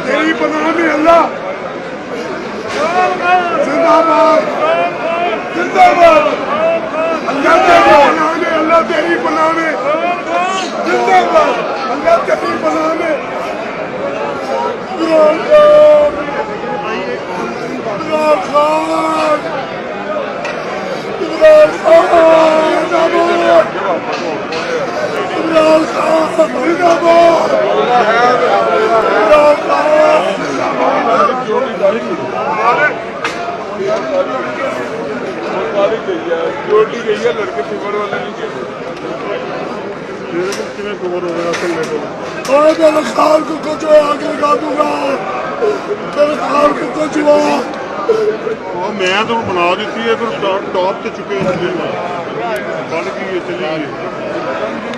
तेरी पनाह में अल्लाह जिंदाबाद जिंदाबाद अल्लाह तेरी पनाह में अल्लाह तेरी पनाह में जिंदाबाद अल्लाह तेरी पनाह में इमरान खान इमरान खान जिंदाबाद जोड़ी गई है लड़के फीवर वाले नहीं गए कवर हो गया मेरे खाल को कुछ आगे लगा दूंगा मेरे खाल को कुछ हुआ मैं तो बना दी है टॉप से चुके बन गई है चली गई